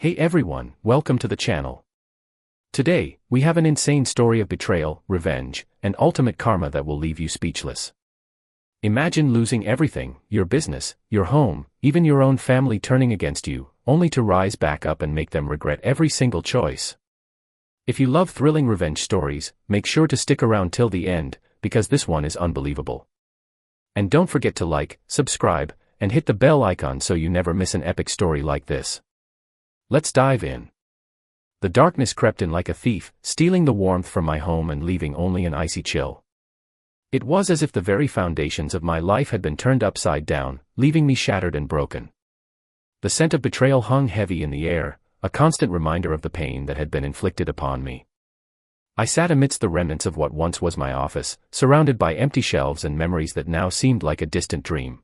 Hey everyone, welcome to the channel. Today, we have an insane story of betrayal, revenge, and ultimate karma that will leave you speechless. Imagine losing everything, your business, your home, even your own family turning against you, only to rise back up and make them regret every single choice. If you love thrilling revenge stories, make sure to stick around till the end, because this one is unbelievable. And don't forget to like, subscribe, and hit the bell icon so you never miss an epic story like this. Let's dive in. The darkness crept in like a thief, stealing the warmth from my home and leaving only an icy chill. It was as if the very foundations of my life had been turned upside down, leaving me shattered and broken. The scent of betrayal hung heavy in the air, a constant reminder of the pain that had been inflicted upon me. I sat amidst the remnants of what once was my office, surrounded by empty shelves and memories that now seemed like a distant dream.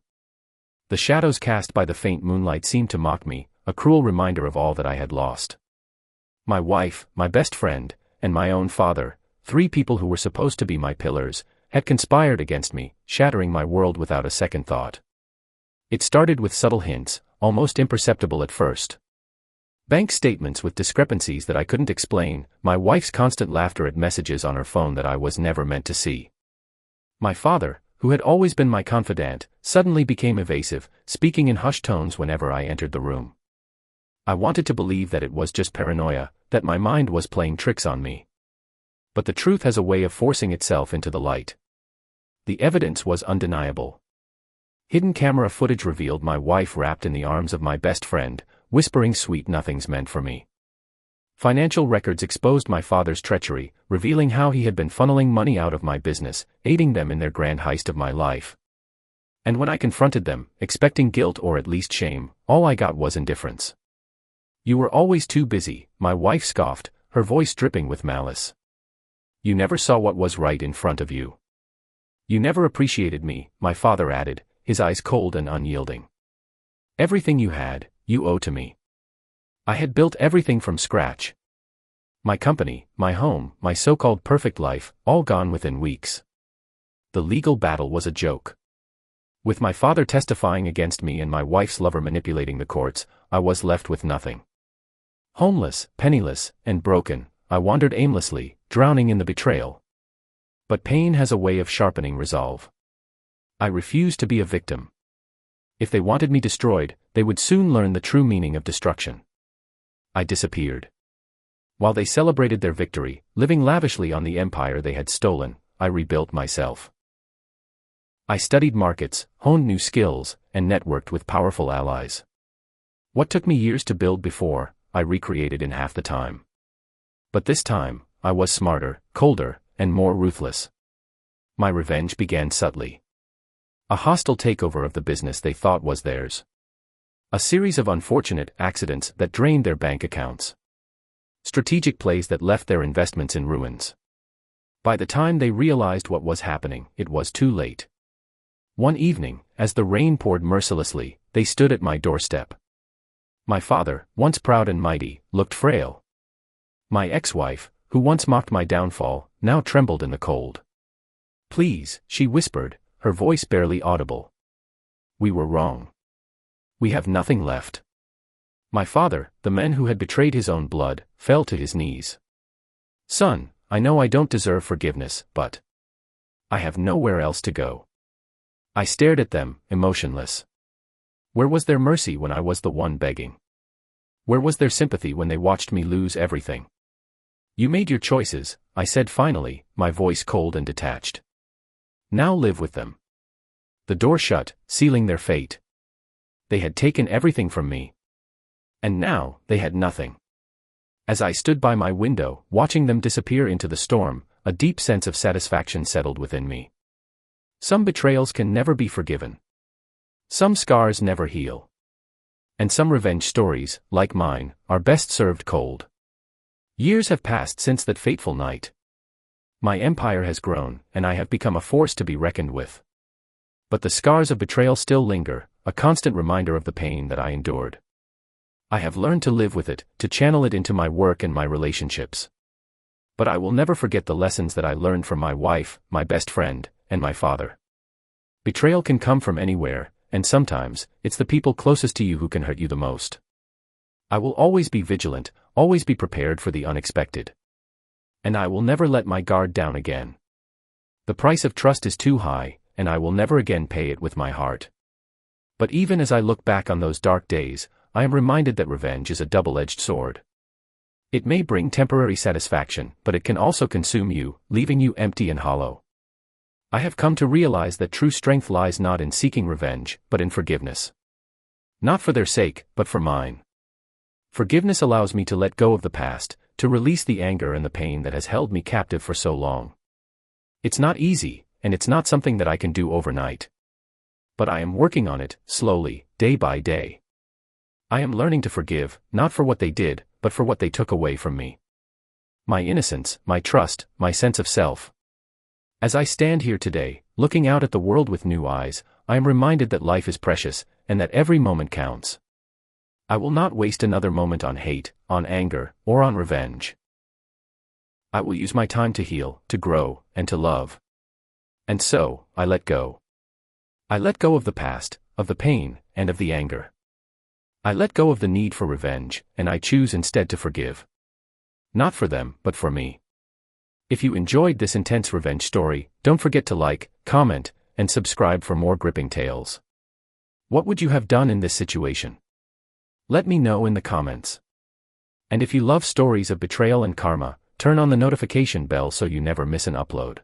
The shadows cast by the faint moonlight seemed to mock me, a cruel reminder of all that I had lost. My wife, my best friend, and my own father, three people who were supposed to be my pillars, had conspired against me, shattering my world without a second thought. It started with subtle hints, almost imperceptible at first. Bank statements with discrepancies that I couldn't explain, my wife's constant laughter at messages on her phone that I was never meant to see. My father, who had always been my confidant, suddenly became evasive, speaking in hushed tones whenever I entered the room. I wanted to believe that it was just paranoia, that my mind was playing tricks on me. But the truth has a way of forcing itself into the light. The evidence was undeniable. Hidden camera footage revealed my wife wrapped in the arms of my best friend, whispering sweet nothings meant for me. Financial records exposed my father's treachery, revealing how he had been funneling money out of my business, aiding them in their grand heist of my life. And when I confronted them, expecting guilt or at least shame, all I got was indifference. "You were always too busy," my wife scoffed, her voice dripping with malice. "You never saw what was right in front of you. You never appreciated me," my father added, his eyes cold and unyielding. "Everything you had, you owe to me. I had built everything from scratch. My company, my home, my so-called perfect life, all gone within weeks." The legal battle was a joke. With my father testifying against me and my wife's lover manipulating the courts, I was left with nothing. Homeless, penniless, and broken, I wandered aimlessly, drowning in the betrayal. But pain has a way of sharpening resolve. I refused to be a victim. If they wanted me destroyed, they would soon learn the true meaning of destruction. I disappeared. While they celebrated their victory, living lavishly on the empire they had stolen, I rebuilt myself. I studied markets, honed new skills, and networked with powerful allies. What took me years to build before, I recreated in half the time. But this time, I was smarter, colder, and more ruthless. My revenge began subtly. A hostile takeover of the business they thought was theirs. A series of unfortunate accidents that drained their bank accounts. Strategic plays that left their investments in ruins. By the time they realized what was happening, it was too late. One evening, as the rain poured mercilessly, they stood at my doorstep. My father, once proud and mighty, looked frail. My ex-wife, who once mocked my downfall, now trembled in the cold. "Please," she whispered, her voice barely audible. "We were wrong. We have nothing left." My father, the man who had betrayed his own blood, fell to his knees. "Son, I know I don't deserve forgiveness, but I have nowhere else to go." I stared at them, emotionless. Where was their mercy when I was the one begging? Where was their sympathy when they watched me lose everything? "You made your choices," I said finally, my voice cold and detached. "Now live with them." The door shut, sealing their fate. They had taken everything from me. And now, they had nothing. As I stood by my window, watching them disappear into the storm, a deep sense of satisfaction settled within me. Some betrayals can never be forgiven. Some scars never heal. And some revenge stories, like mine, are best served cold. Years have passed since that fateful night. My empire has grown, and I have become a force to be reckoned with. But the scars of betrayal still linger, a constant reminder of the pain that I endured. I have learned to live with it, to channel it into my work and my relationships. But I will never forget the lessons that I learned from my wife, my best friend, and my father. Betrayal can come from anywhere, and sometimes, it's the people closest to you who can hurt you the most. I will always be vigilant, always be prepared for the unexpected. And I will never let my guard down again. The price of trust is too high, and I will never again pay it with my heart. But even as I look back on those dark days, I am reminded that revenge is a double-edged sword. It may bring temporary satisfaction, but it can also consume you, leaving you empty and hollow. I have come to realize that true strength lies not in seeking revenge, but in forgiveness. Not for their sake, but for mine. Forgiveness allows me to let go of the past, to release the anger and the pain that has held me captive for so long. It's not easy, and it's not something that I can do overnight. But I am working on it, slowly, day by day. I am learning to forgive, not for what they did, but for what they took away from me. My innocence, my trust, my sense of self. As I stand here today, looking out at the world with new eyes, I am reminded that life is precious, and that every moment counts. I will not waste another moment on hate, on anger, or on revenge. I will use my time to heal, to grow, and to love. And so, I let go. I let go of the past, of the pain, and of the anger. I let go of the need for revenge, and I choose instead to forgive. Not for them, but for me. If you enjoyed this intense revenge story, don't forget to like, comment, and subscribe for more gripping tales. What would you have done in this situation? Let me know in the comments. And if you love stories of betrayal and karma, turn on the notification bell so you never miss an upload.